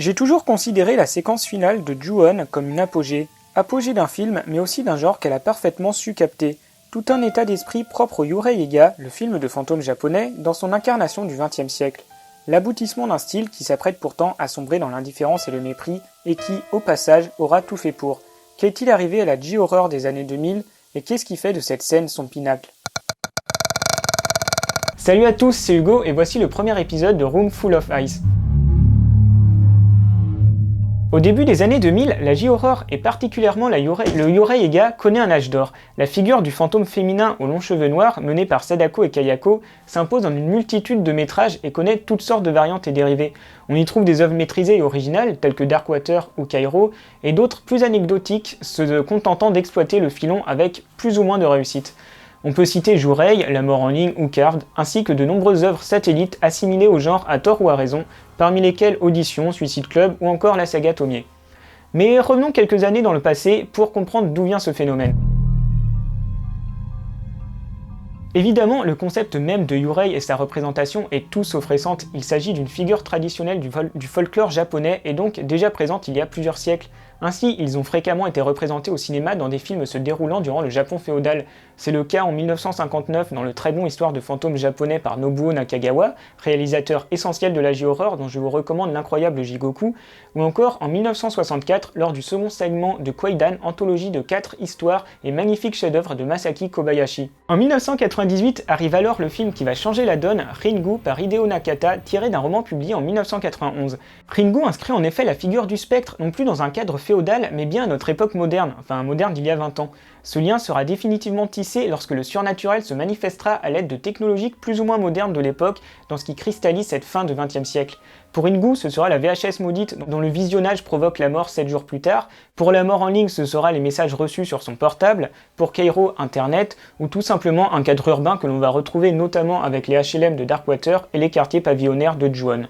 J'ai toujours considéré la séquence finale de Ju-on comme une apogée. Apogée d'un film, mais aussi d'un genre qu'elle a parfaitement su capter. Tout un état d'esprit propre au Yurei Eiga, le film de fantôme japonais, dans son incarnation du XXe siècle. L'aboutissement d'un style qui s'apprête pourtant à sombrer dans l'indifférence et le mépris, et qui, au passage, aura tout fait pour. Qu'est-il arrivé à la J-horror des années 2000, et qu'est-ce qui fait de cette scène son pinacle? Salut à tous, c'est Hugo, et voici le premier épisode de Room Full of Ice. Au début des années 2000, la J-horror et particulièrement le Yurei Eiga connaît un âge d'or. La figure du fantôme féminin aux longs cheveux noirs, menée par Sadako et Kayako, s'impose dans une multitude de métrages et connaît toutes sortes de variantes et dérivés. On y trouve des œuvres maîtrisées et originales, telles que Darkwater ou Kairo, et d'autres plus anecdotiques, se contentant d'exploiter le filon avec plus ou moins de réussite. On peut citer Jurei, La mort en ligne ou Carved, ainsi que de nombreuses œuvres satellites assimilées au genre à tort ou à raison, parmi lesquelles Audition, Suicide Club ou encore la saga Tomie. Mais revenons quelques années dans le passé pour comprendre d'où vient ce phénomène. Évidemment, le concept même de Yurei et sa représentation est tout sauf récente. Il s'agit d'une figure traditionnelle du folklore japonais et donc déjà présente il y a plusieurs siècles. Ainsi, ils ont fréquemment été représentés au cinéma dans des films se déroulant durant le Japon féodal. C'est le cas en 1959 dans le très bon Histoire de fantômes japonais par Nobuo Nakagawa, réalisateur essentiel de la J-horror dont je vous recommande l'incroyable Jigoku, ou encore en 1964 lors du second segment de Kwaidan, anthologie de 4 histoires et magnifiques chefs-d'œuvre de Masaki Kobayashi. En 1998 arrive alors le film qui va changer la donne, Ringu par Hideo Nakata, tiré d'un roman publié en 1991. Ringu inscrit en effet la figure du spectre non plus dans un cadre féodal, mais bien à notre époque moderne, enfin moderne d'il y a 20 ans. Ce lien sera définitivement tissé lorsque le surnaturel se manifestera à l'aide de technologies plus ou moins modernes de l'époque dans ce qui cristallise cette fin de 20e siècle. Pour Ringu, ce sera la VHS maudite dont le visionnage provoque la mort 7 jours plus tard. Pour la mort en ligne, ce sera les messages reçus sur son portable. Pour Kairo, Internet, ou tout simplement un cadre urbain que l'on va retrouver notamment avec les HLM de Darkwater et les quartiers pavillonnaires de Ju-on.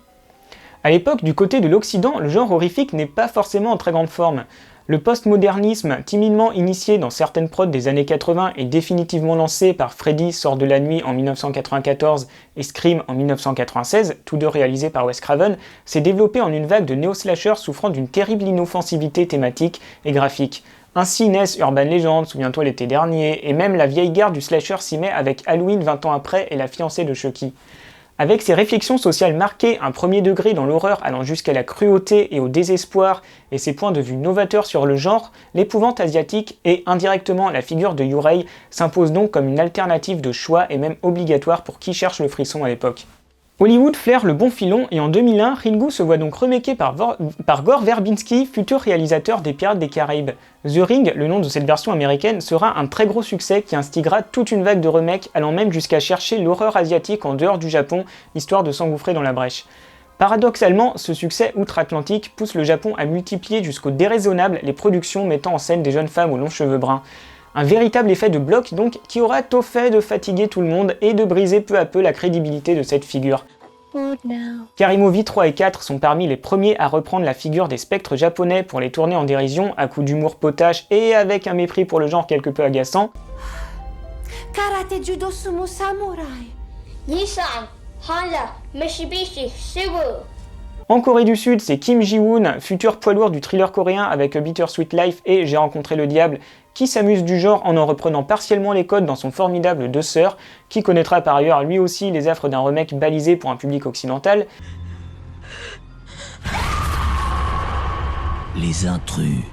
A l'époque, du côté de l'Occident, le genre horrifique n'est pas forcément en très grande forme. Le postmodernisme, timidement initié dans certaines prods des années 80 et définitivement lancé par Freddy sort de la nuit en 1994 et Scream en 1996, tous deux réalisés par Wes Craven, s'est développé en une vague de néo-slashers souffrant d'une terrible inoffensivité thématique et graphique. Ainsi naissent Urban Legend, Souviens-toi l'été dernier, et même la vieille garde du slasher s'y met avec Halloween 20 ans après et La fiancée de Chucky. Avec ses réflexions sociales marquées, un premier degré dans l'horreur allant jusqu'à la cruauté et au désespoir, et ses points de vue novateurs sur le genre, l'épouvante asiatique et indirectement la figure de Yurei s'impose donc comme une alternative de choix et même obligatoire pour qui cherche le frisson à l'époque. Hollywood flaire le bon filon et en 2001, Ringu se voit donc remaké par Gore Verbinski, futur réalisateur des Pirates des Caraïbes. The Ring, le nom de cette version américaine, sera un très gros succès qui instigera toute une vague de remakes allant même jusqu'à chercher l'horreur asiatique en dehors du Japon, histoire de s'engouffrer dans la brèche. Paradoxalement, ce succès outre-Atlantique pousse le Japon à multiplier jusqu'au déraisonnable les productions mettant en scène des jeunes femmes aux longs cheveux bruns. Un véritable effet de bloc donc qui aura tôt fait de fatiguer tout le monde et de briser peu à peu la crédibilité de cette figure. Car Movie 3 et 4 sont parmi les premiers à reprendre la figure des spectres japonais pour les tourner en dérision à coups d'humour potache et avec un mépris pour le genre quelque peu agaçant. Karate judo sumo samurai. Nissan, Honda, Mitsubishi, Subaru. En Corée du Sud, c'est Kim Ji-woon, futur poids lourd du thriller coréen avec A Bittersweet Life et J'ai rencontré le diable, qui s'amuse du genre en reprenant partiellement les codes dans son formidable Deux Sœurs, qui connaîtra par ailleurs lui aussi les affres d'un remake balisé pour un public occidental. Les intrus.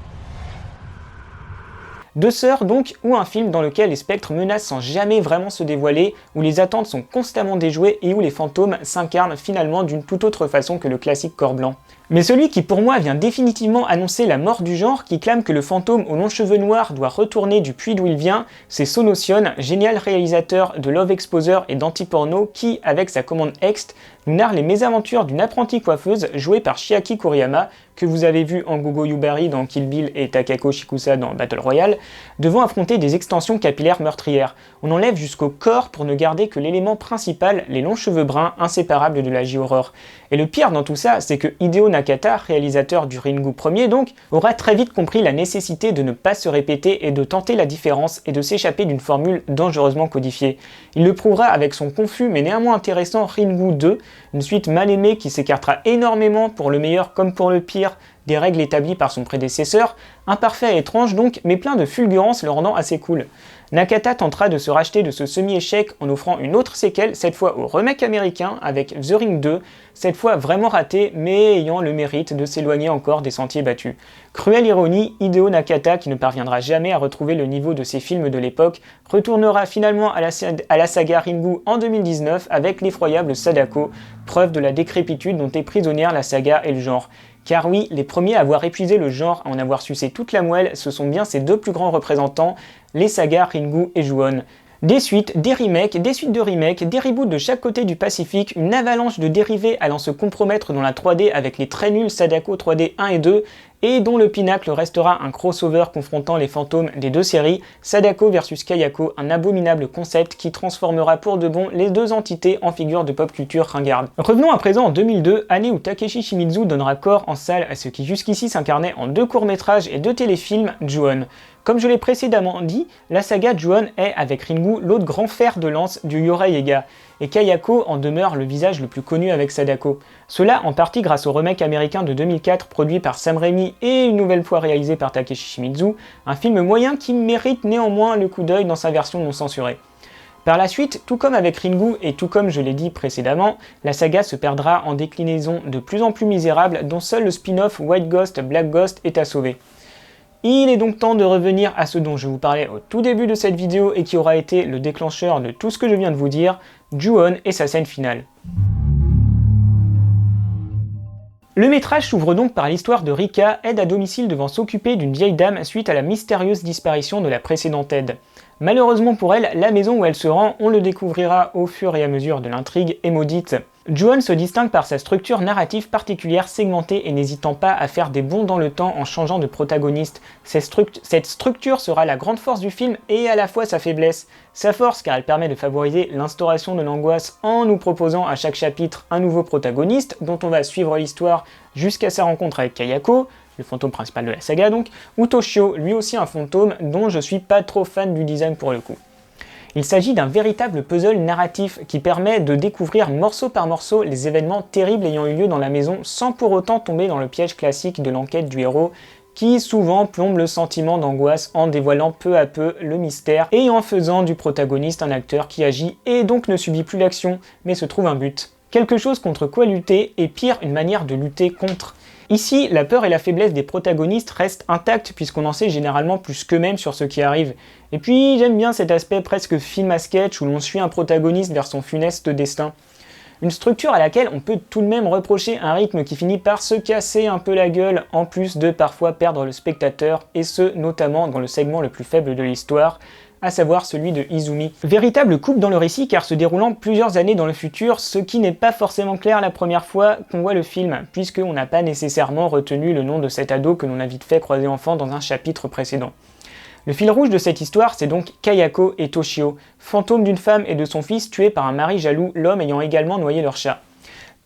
Deux Sœurs donc, ou un film dans lequel les spectres menacent sans jamais vraiment se dévoiler, où les attentes sont constamment déjouées et où les fantômes s'incarnent finalement d'une toute autre façon que le classique corps blanc. Mais celui qui pour moi vient définitivement annoncer la mort du genre, qui clame que le fantôme aux longs cheveux noirs doit retourner du puits d'où il vient, c'est Sonotion, génial réalisateur de Love Exposure et d'Anti-Porno qui, avec sa commande Ext, nous narre les mésaventures d'une apprentie coiffeuse jouée par Chiaki Kuriyama, que vous avez vu en Gogo Yubari dans Kill Bill et Takako Shikusa dans Battle Royale, devant affronter des extensions capillaires meurtrières. On enlève jusqu'au corps pour ne garder que l'élément principal, les longs cheveux bruns inséparables de la J-horror. Et le pire dans tout ça, c'est que Hideo Nakata, réalisateur du Ringu Ier donc, aura très vite compris la nécessité de ne pas se répéter et de tenter la différence et de s'échapper d'une formule dangereusement codifiée. Il le prouvera avec son confus mais néanmoins intéressant Ringu 2, une suite mal aimée qui s'écartera énormément pour le meilleur comme pour le pire des règles établies par son prédécesseur, imparfait et étrange donc, mais plein de fulgurance le rendant assez cool. Nakata tentera de se racheter de ce semi-échec en offrant une autre séquelle, cette fois au remake américain avec The Ring 2, cette fois vraiment raté mais ayant le mérite de s'éloigner encore des sentiers battus. Cruelle ironie, Hideo Nakata, qui ne parviendra jamais à retrouver le niveau de ses films de l'époque, retournera finalement à la saga Ringu en 2019 avec l'effroyable Sadako, preuve de la décrépitude dont est prisonnière la saga et le genre. Car oui, les premiers à avoir épuisé le genre, à en avoir sucé toute la moelle, ce sont bien ces deux plus grands représentants, les sagas Ringu et Ju-On. Des suites, des remakes, des suites de remakes, des reboots de chaque côté du Pacifique, une avalanche de dérivés allant se compromettre dans la 3D avec les très nuls Sadako 3D 1 et 2, et dont le pinacle restera un crossover confrontant les fantômes des deux séries, Sadako vs Kayako, un abominable concept qui transformera pour de bon les deux entités en figures de pop culture ringarde. Revenons à présent en 2002, année où Takeshi Shimizu donnera corps en salle à ce qui jusqu'ici s'incarnait en 2 courts-métrages et 2 téléfilms, Ju-On. Comme je l'ai précédemment dit, la saga Ju-On est, avec Ringu, l'autre grand fer de lance du Yorei Eiga, et Kayako en demeure le visage le plus connu avec Sadako. Cela en partie grâce au remake américain de 2004 produit par Sam Raimi et une nouvelle fois réalisé par Takeshi Shimizu, un film moyen qui mérite néanmoins le coup d'œil dans sa version non censurée. Par la suite, tout comme avec Ringu et tout comme je l'ai dit précédemment, la saga se perdra en déclinaisons de plus en plus misérables dont seul le spin-off White Ghost Black Ghost est à sauver. Il est donc temps de revenir à ce dont je vous parlais au tout début de cette vidéo et qui aura été le déclencheur de tout ce que je viens de vous dire, Ju-On et sa scène finale. Le métrage s'ouvre donc par l'histoire de Rika, aide à domicile devant s'occuper d'une vieille dame suite à la mystérieuse disparition de la précédente aide. Malheureusement pour elle, la maison où elle se rend, on le découvrira au fur et à mesure de l'intrigue, est maudite. Ju-On se distingue par sa structure narrative particulière segmentée et n'hésitant pas à faire des bonds dans le temps en changeant de protagoniste. Cette structure sera la grande force du film et à la fois sa faiblesse. Sa force car elle permet de favoriser l'instauration de l'angoisse en nous proposant à chaque chapitre un nouveau protagoniste dont on va suivre l'histoire jusqu'à sa rencontre avec Kayako, le fantôme principal de la saga donc, ou Toshio, lui aussi un fantôme dont je suis pas trop fan du design pour le coup. Il s'agit d'un véritable puzzle narratif qui permet de découvrir morceau par morceau les événements terribles ayant eu lieu dans la maison sans pour autant tomber dans le piège classique de l'enquête du héros qui souvent plombe le sentiment d'angoisse en dévoilant peu à peu le mystère et en faisant du protagoniste un acteur qui agit et donc ne subit plus l'action mais se trouve un but. Quelque chose contre quoi lutter et pire une manière de lutter contre. Ici, la peur et la faiblesse des protagonistes restent intactes puisqu'on en sait généralement plus qu'eux-mêmes sur ce qui arrive. Et puis j'aime bien cet aspect presque film à sketch où l'on suit un protagoniste vers son funeste destin. Une structure à laquelle on peut tout de même reprocher un rythme qui finit par se casser un peu la gueule en plus de parfois perdre le spectateur et ce notamment dans le segment le plus faible de l'histoire, à savoir celui de Izumi. Véritable coupe dans le récit car se déroulant plusieurs années dans le futur, ce qui n'est pas forcément clair la première fois qu'on voit le film, puisqu'on n'a pas nécessairement retenu le nom de cet ado que l'on a vite fait croiser enfant dans un chapitre précédent. Le fil rouge de cette histoire, c'est donc Kayako et Toshio, fantômes d'une femme et de son fils tués par un mari jaloux, l'homme ayant également noyé leur chat.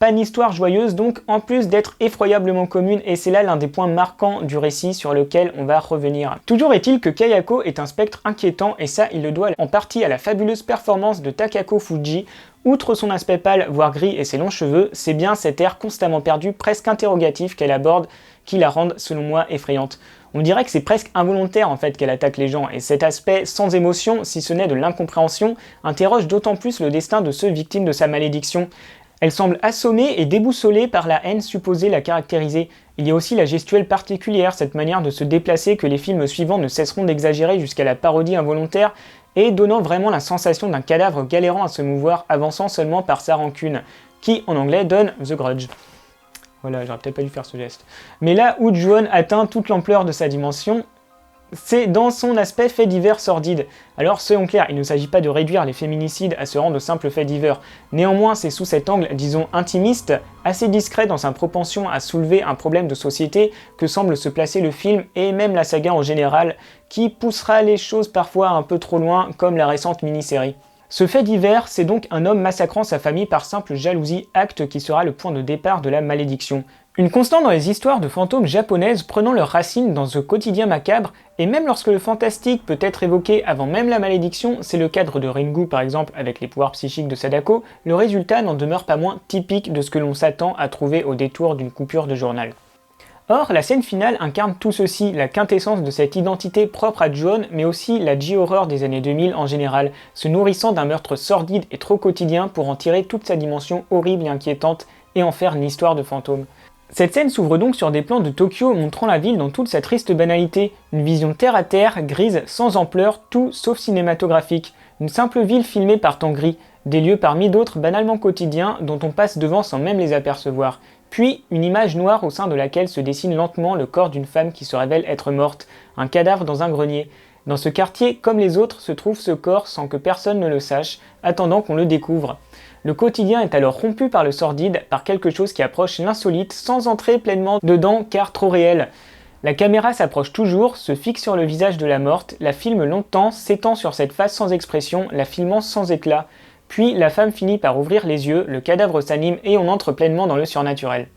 Pas une histoire joyeuse donc, en plus d'être effroyablement commune, et c'est là l'un des points marquants du récit sur lequel on va revenir. Toujours est-il que Kayako est un spectre inquiétant, et ça il le doit en partie à la fabuleuse performance de Takako Fuji. Outre son aspect pâle, voire gris et ses longs cheveux, c'est bien cet air constamment perdu, presque interrogatif qu'elle aborde, qui la rendent selon moi effrayante. On dirait que c'est presque involontaire en fait qu'elle attaque les gens, et cet aspect sans émotion, si ce n'est de l'incompréhension, interroge d'autant plus le destin de ceux victimes de sa malédiction. Elle semble assommée et déboussolée par la haine supposée la caractériser. Il y a aussi la gestuelle particulière, cette manière de se déplacer que les films suivants ne cesseront d'exagérer jusqu'à la parodie involontaire, et donnant vraiment la sensation d'un cadavre galérant à se mouvoir, avançant seulement par sa rancune, qui en anglais donne The Grudge. Voilà, j'aurais peut-être pas dû faire ce geste. Mais là où Ju-On atteint toute l'ampleur de sa dimension, c'est dans son aspect fait divers sordide. Alors soyons clairs, il ne s'agit pas de réduire les féminicides à ce rang de simples faits divers. Néanmoins, c'est sous cet angle, disons intimiste, assez discret dans sa propension à soulever un problème de société que semble se placer le film et même la saga en général, qui poussera les choses parfois un peu trop loin, comme la récente mini-série. Ce fait divers, c'est donc un homme massacrant sa famille par simple jalousie, acte qui sera le point de départ de la malédiction. Une constante dans les histoires de fantômes japonaises prenant leurs racines dans ce quotidien macabre, et même lorsque le fantastique peut être évoqué avant même la malédiction, c'est le cadre de Ringu par exemple avec les pouvoirs psychiques de Sadako, le résultat n'en demeure pas moins typique de ce que l'on s'attend à trouver au détour d'une coupure de journal. Or, la scène finale incarne tout ceci, la quintessence de cette identité propre à Ju-On, mais aussi la J-horror des années 2000 en général, se nourrissant d'un meurtre sordide et trop quotidien pour en tirer toute sa dimension horrible et inquiétante, et en faire une histoire de fantôme. Cette scène s'ouvre donc sur des plans de Tokyo montrant la ville dans toute sa triste banalité, une vision terre à terre, grise, sans ampleur, tout sauf cinématographique, une simple ville filmée par temps gris, des lieux parmi d'autres banalement quotidiens dont on passe devant sans même les apercevoir, puis une image noire au sein de laquelle se dessine lentement le corps d'une femme qui se révèle être morte, un cadavre dans un grenier. Dans ce quartier, comme les autres, se trouve ce corps sans que personne ne le sache, attendant qu'on le découvre. Le quotidien est alors rompu par le sordide, par quelque chose qui approche l'insolite sans entrer pleinement dedans car trop réel. La caméra s'approche toujours, se fixe sur le visage de la morte, la filme longtemps, s'étend sur cette face sans expression, la filmant sans éclat. Puis la femme finit par ouvrir les yeux, le cadavre s'anime et on entre pleinement dans le surnaturel.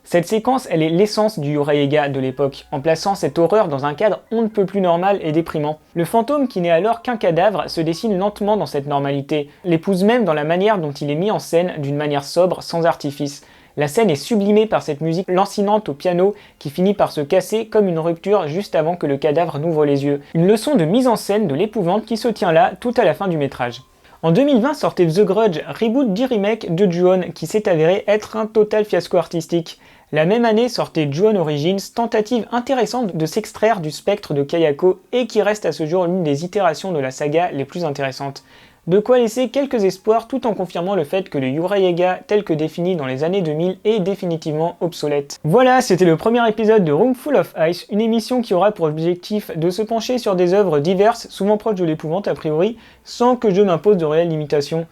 Cette séquence, elle est l'essence du Yurei-eiga de l'époque, en plaçant cette horreur dans un cadre on ne peut plus normal et déprimant. Le fantôme, qui n'est alors qu'un cadavre, se dessine lentement dans cette normalité, l'épouse même dans la manière dont il est mis en scène, d'une manière sobre, sans artifice. La scène est sublimée par cette musique lancinante au piano qui finit par se casser comme une rupture juste avant que le cadavre n'ouvre les yeux. Une leçon de mise en scène de l'épouvante qui se tient là tout à la fin du métrage. En 2020 sortait The Grudge, reboot du remake de Ju-On, qui s'est avéré être un total fiasco artistique. La même année sortait Ju-On Origins, tentative intéressante de s'extraire du spectre de Kayako et qui reste à ce jour l'une des itérations de la saga les plus intéressantes. De quoi laisser quelques espoirs tout en confirmant le fait que le Yurei-eiga tel que défini dans les années 2000 est définitivement obsolète. Voilà, c'était le premier épisode de Room Full of Ice, une émission qui aura pour objectif de se pencher sur des œuvres diverses, souvent proches de l'épouvante a priori, sans que je m'impose de réelles limitations.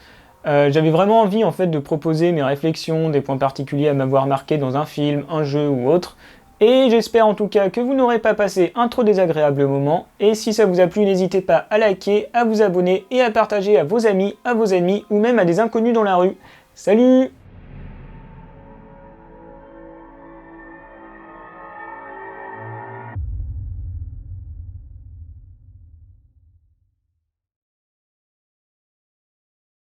J'avais vraiment envie en fait de proposer mes réflexions, des points particuliers à m'avoir marqué dans un film, un jeu ou autre. Et j'espère en tout cas que vous n'aurez pas passé un trop désagréable moment. Et si ça vous a plu, n'hésitez pas à liker, à vous abonner et à partager à vos amis ou même à des inconnus dans la rue. Salut!